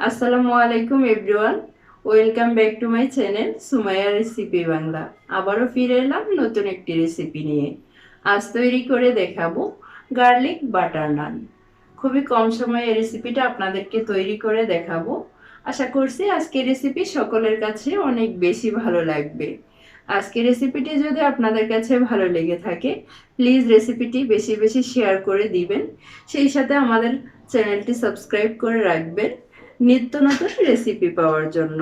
আসসালামু আলাইকুম everyone, welcome back to my channel Sumaiya recipe Bangla. আবারও ফিরে এলাম নতুন একটি রেসিপি নিয়ে। আজ তৈরি করে দেখাবো গার্লিক বাটার নান। খুবই কম সময়ে এই রেসিপিটা আপনাদেরকে তৈরি করে দেখাবো। আশা করছি আজকের রেসিপি সকলের কাছে অনেক বেশি ভালো লাগবে। আজকের রেসিপিটি যদি আপনাদের কাছে ভালো লেগে থাকে, প্লিজ রেসিপিটি বেশি বেশি শেয়ার করে দিবেন। সেই সাথে আমাদের চ্যানেলটি সাবস্ক্রাইব করে রাখবেন নিত্য নতুন রেসিপি পাওয়ার জন্য।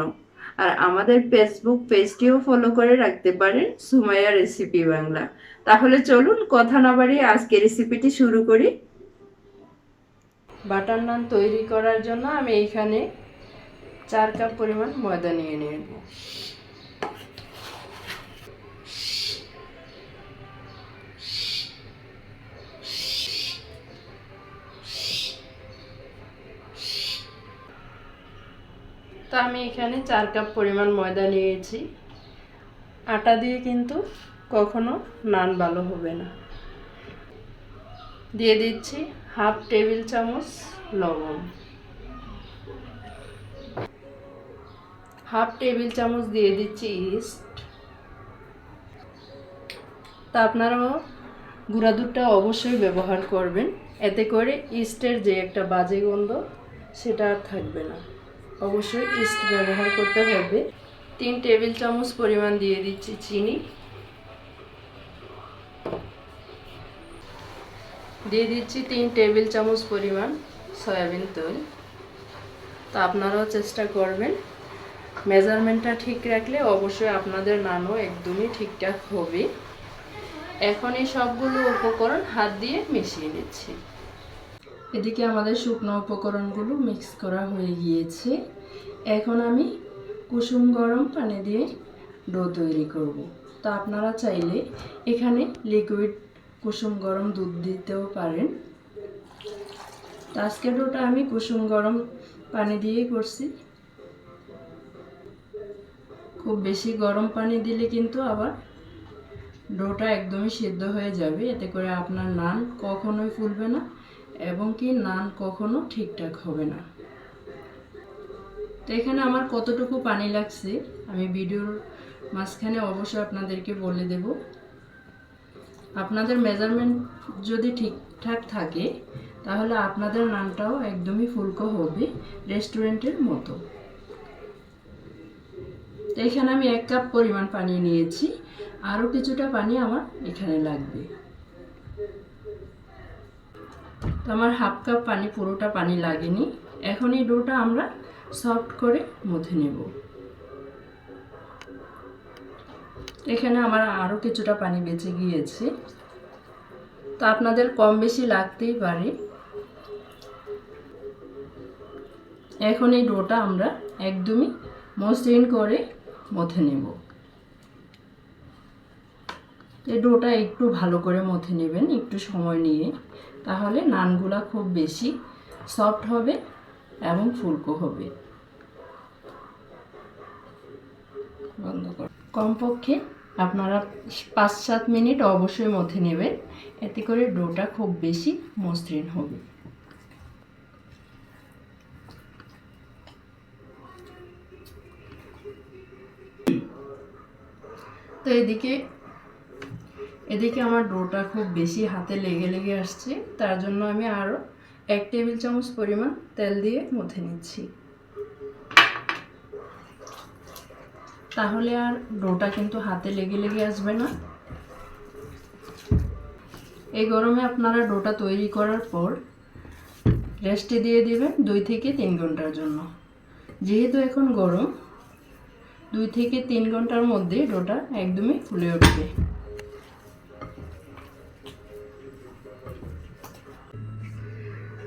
আর আমাদের ফেসবুক পেজটিও ফলো করে রাখতে পারেন, সুমাইয়া রেসিপি বাংলা। তাহলে চলুন কথা না বাড়িয়ে আজকে রেসিপিটি শুরু করি। বাটার নান তৈরি করার জন্য আমি এইখানে 4 কাপ পরিমাণ ময়দা নিয়ে নেব। তো আমি এখানে 4 কাপ পরিমাণ ময়দা নিয়েছি। আটা দিয়ে কিন্তু কখনো নান ভালো হবে না। দিয়ে দিচ্ছি হাফ টেবিল চামচ লবণ, হাফ টেবিল চামচ দিয়ে দিচ্ছি ইস্ট। তা আপনারাও গুঁড়া দুধটা অবশ্যই ব্যবহার করবেন, এতে করে ইস্টের যে একটা বাজে গন্ধ সেটা আর থাকবে না। অবশ্যই ইস্ট ব্যবহার করতে হবে। 3 টেবিল চামচ পরিমাণ দিয়ে দিচ্ছি চিনি, দিয়ে দিচ্ছি 3 টেবিল চামচ পরিমাণ সয়াবিন তেল। তো আপনারাও চেষ্টা করবেন মেজারমেন্টটা ঠিক রাখলে অবশ্যই আপনাদের নানও একদমই ঠিকঠাক হবে। এখন এই সবগুলো উপকরণ হাত দিয়ে মিশিয়ে নিচ্ছি। এদিকে আমাদের শুকনো উপকরণগুলো মিক্স করা হয়ে গিয়েছে। এখন আমি কুসুম গরম পানি দিয়ে ডো তৈরি করব। তো আপনারা চাইলে এখানে লিকুইড কুসুম গরম দুধ দিতেও পারেন। তো আজকের ডোটা আমি কুসুম গরম পানি দিয়েই করছি। খুব বেশি গরম পানি দিলে কিন্তু আবার ডোটা একদমই সিদ্ধ হয়ে যাবে, এতে করে আপনার নান কখনোই ফুলবে না এবং কি নান কখনো ঠিকঠাক হবে না। তো এখানে আমার কতটুকু পানি লাগছে আমি ভিডিওর মাঝখানে অবশ্যই আপনাদেরকে বলে দেব। আপনাদের মেজারমেন্ট যদি ঠিকঠাক থাকে তাহলে আপনাদের নানটাও একদমই ফুলকো হবে, রেস্টুরেন্টের মতো। তো এখানে আমি 1 কাপ পরিমাণ পানি নিয়েছি, আরও কিছুটা পানি আমার এখানে লাগবে। তো আমার হাফ কাপ পানি, পুরোটা পানি লাগেনি। এখন এই ডোটা আমরা সফট করে মথে নেব। এখানে আমার আরও কিছুটা পানি বেঁচে গিয়েছে, তো আপনাদের কম বেশি লাগতেই পারে। এখন এই ডোটা আমরা একদমই মসৃণ করে মথে নেব। এই ডোটা একটু ভালো করে মথে নেবেন, একটু সময় নিয়ে, তাহলে নানগুলা খুব বেশি সফট হবে এবং ফুলকো হবে। বন্ধ কর। কমপক্ষে আপনারা 5-7 মিনিট অবশ্যই মথে নেবেন, এতে করে ডোটা খুব বেশি মসৃণ হবে। তো এদিকে আমার ডোটা খুব বেশি হাতে লেগে লেগে আসছে, তার জন্য আমি আরও 1 টেবিল চামচ পরিমাণ তেল দিয়ে মথে নিচ্ছি। তাহলে আর ডোটা কিন্তু হাতে লেগে লেগে আসবে না। এই গরমে আপনারা ডোটা তৈরি করার পর রেস্টে দিয়ে দিবেন 2 থেকে 3 ঘন্টার জন্য। যেহেতু এখন গরম, 2 থেকে 3 ঘন্টার মধ্যে ডোটা একদমই ফুলে উঠবে।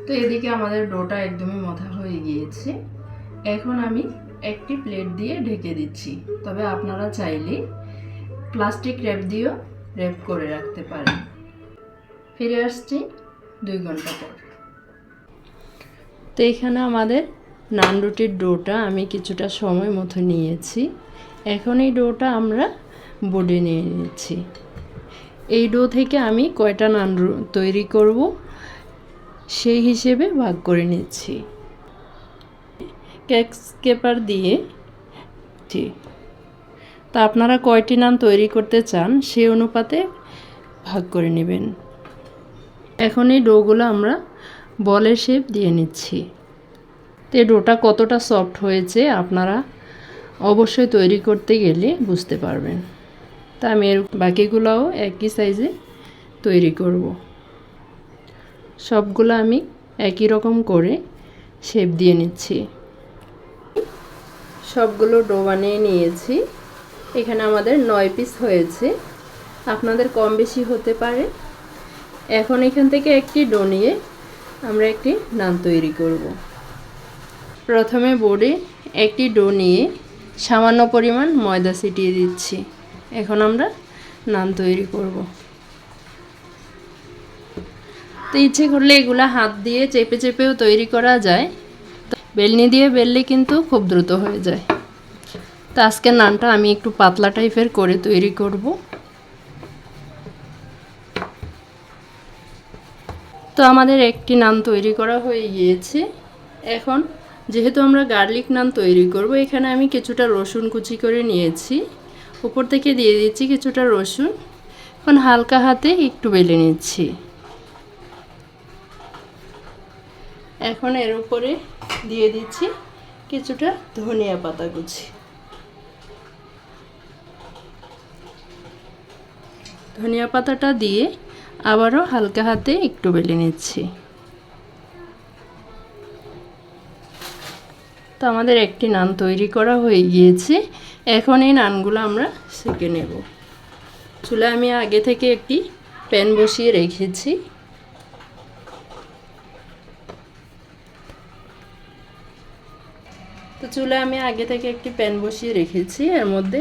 তো এদিকে আমাদের ডোটা একদমই মথা হয়ে গিয়েছে। এখন আমি একটি প্লেট দিয়ে ঢেকে দিচ্ছি, তবে আপনারা চাইলে প্লাস্টিক র্যাপ দিয়েও র্যাপ করে রাখতে পারেন। ফিরে আসছি 2 ঘন্টা পর। তো এখানে আমাদের নান রুটির ডোটা আমি কিছুটা সময় মতো নিয়েছি। এখন এই ডোটা আমরা বোর্ডে নিয়ে নিচ্ছি। এই ডো থেকে আমি কয়টা নান তৈরি করব সেই হিসেবে ভাগ করে নিচ্ছি। কেক স্কেপার দিয়ে তা আপনারা কয়টি নান তৈরি করতে চান সেই অনুপাতে ভাগ করে নেবেন। এখন এই ডোগুলো আমরা বলের শেপ দিয়ে নিচ্ছি। তো এই ডোটা কতটা সফট হয়েছে আপনারা অবশ্যই তৈরি করতে গেলে বুঝতে পারবেন। তা আমি এর বাকিগুলোও একই সাইজে তৈরি করব। সবগুলো আমি একই রকম করে শেপ দিয়ে নিচ্ছি। সবগুলো ডো বানিয়ে নিয়েছি। এখানে আমাদের 9 পিস হয়েছে, আপনাদের কম বেশি হতে পারে। এখন এখান থেকে একটি ডো নিয়ে আমরা একটি নান তৈরি করব। প্রথমে বোর্ডে একটি ডো নিয়ে সামান্য পরিমাণ ময়দা ছিটিয়ে দিচ্ছি। এখন আমরা নান তৈরি করব। তো ইচ্ছে করলে এগুলা হাত দিয়ে চেপে চেপেও তৈরি করা যায়, বেলনি দিয়ে বেললে কিন্তু খুব দ্রুত হয়ে যায়। তো আজকে নানটা আমি একটু পাতলা টাইপের করে তৈরি করব। তো আমাদের একটি নান তৈরি করা হয়ে গিয়েছে। এখন যেহেতু আমরা গার্লিক নান তৈরি করব, এখানে আমি কিছুটা রসুন কুচি করে নিয়েছি, উপর থেকে দিয়ে দিচ্ছি কিছুটা রসুন। এখন হালকা হাতে একটু বেলে নিচ্ছি। এখন এর উপরে দিয়ে দিচ্ছি কিছুটা ধনিয়া পাতা কুচি। ধনিয়া পাতাটা দিয়ে আবারও হালকা হাতে একটু বেলে নিচ্ছি। তো আমাদের একটি নান তৈরি করা হয়ে গিয়েছে। এখন এই নানগুলো আমরা সেঁকে নেব। চুলায় আমি আগে থেকে একটি প্যান বসিয়ে রেখেছি। তো চুলায় আমি আগে থেকে একটি প্যান বসিয়ে রেখেছি, এর মধ্যে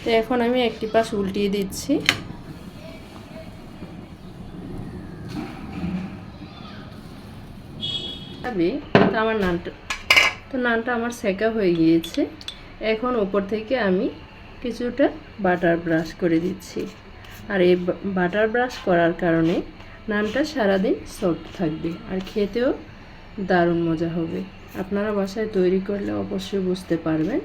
তো এখন আমি একটি পাশ উল্টিয়ে দিচ্ছি। তো আমার নানটা আমার সেকা হয়ে গিয়েছে। এখন উপর থেকে আমি কিছুটা বাটার ব্রাশ করে দিচ্ছি। আর এই বাটার ব্রাশ করার কারণে নানটা সারাদিন সফট থাকবে আর খেতেও দারুণ মজা হবে। আপনারা বাসায় তৈরি করলে অবশ্যই বুঝতে পারবেন।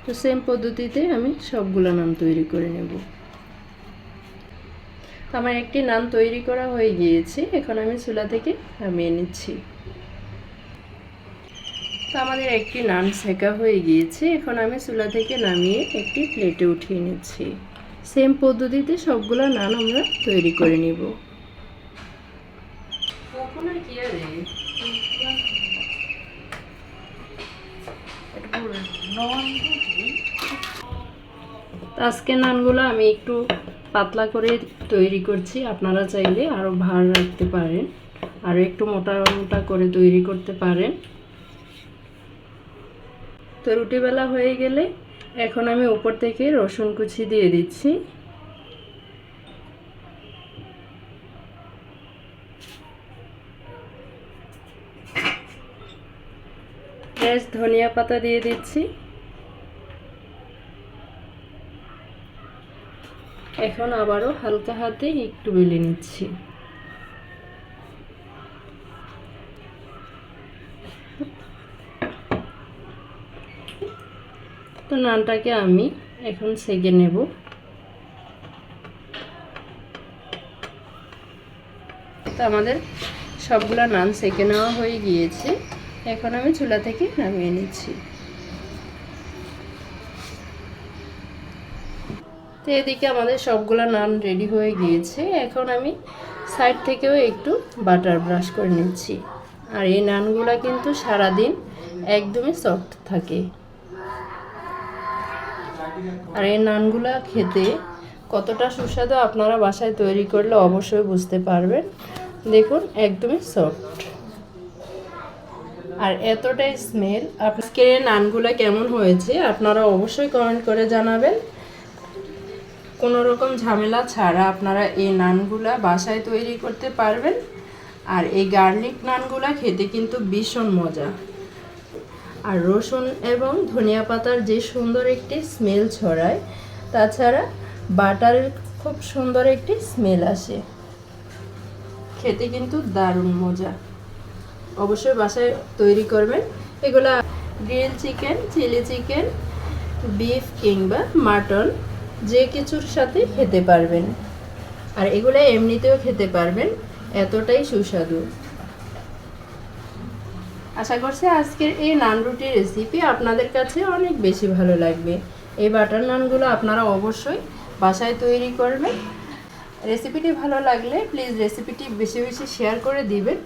তো সেম পদ্ধতিতে আমি সবগুলো নান তৈরি করে নেব। আমার একটি নান তৈরি করা হয়ে গিয়েছে। এখন আমি চুলা থেকে নামিয়ে নিচ্ছি। তো আমাদের একটি নান সেকা হয়ে গিয়েছে। এখন আমি চুলা থেকে নামিয়ে একটি প্লেটে উঠিয়ে নিচ্ছি। সেম পদ্ধতিতে সবগুলো নান আমরা তৈরি করে নিব। আজকে নানগুলো আমি একটু পাতলা করে তৈরি করছি, আপনারা চাইলে আরও ভার রাখতে পারেন, আরও একটু মোটা মোটা করে তৈরি করতে পারেন। তো রুটি বেলা হয়ে গেলে এখন আমি উপর থেকে রসুন কুচি দিয়ে দিচ্ছি। ফ্রেশ ধনিয়া পাতা দিয়ে দিচ্ছি। এখন আবারও হালকা হাতে একটু বেলে নিচ্ছি। তো নানটাকে আমি এখন সেঁকে নেব। তো আমাদের সবগুলা নান সেঁকে নেওয়া হয়ে গিয়েছে। এখন আমি চুলা থেকে নামিয়ে নিচ্ছি। তো এদিকে আমাদের সবগুলা নান রেডি হয়ে গিয়েছে। এখন আমি সাইড থেকেও একটু বাটার ব্রাশ করে নিচ্ছি। আর এই নানগুলা কিন্তু সারাদিন একদমই সফট থাকে। আর এই নানগুলা খেতে কতটা সুস্বাদু আপনারা বাসায় তৈরি করলে অবশ্যই বুঝতে পারবেন। দেখুন একদমই সফট আর এতটাই স্মেল। আজকে নানগুলা কেমন হয়েছে আপনারা অবশ্যই কমেন্ট করে জানাবেন। কোনো রকম ঝামেলা ছাড়া আপনারা এই নানগুলা বাসায় তৈরি করতে পারবেন। আর এই গার্লিক নানগুলা খেতে কিন্তু ভীষণ মজা। আর রসুন এবং ধনিয়া পাতার যে সুন্দর একটি স্মেল ছড়ায়, তাছাড়া বাটারের খুব সুন্দর একটি স্মেল আসে। খেতে কিন্তু দারুণ মজা। অবশ্যই বাসায় তৈরি করবেন। এগুলা grill chicken, chilli chicken, beef কিংবা মাটন যে কিছুর সাথে খেতে পারবেন। আর এগুলো এমনিতেও খেতে পারবেন, এতটাই সুস্বাদু। আশা করছি আজকের এই নান রুটির রেসিপি আপনাদের কাছে অনেক বেশি ভালো লাগবে। এই বাটার নানগুলো আপনারা অবশ্যই বাসায় তৈরি করবেন। রেসিপিটি ভালো লাগলে প্লিজ রেসিপিটি বেশি বেশি শেয়ার করে দিবেন।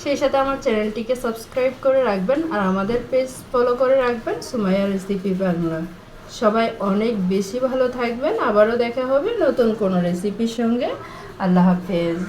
সেই সাথে আমার চ্যানেলটিকে সাবস্ক্রাইব করে রাখবেন আর আমাদের পেজ ফলো করে রাখবেন সুমাইয়া রেসিপি বাংলা। সবাই অনেক বেশি ভালো থাকবেন। আবারও দেখা হবে নতুন কোনো রেসিপির সঙ্গে। আল্লাহ হাফেজ।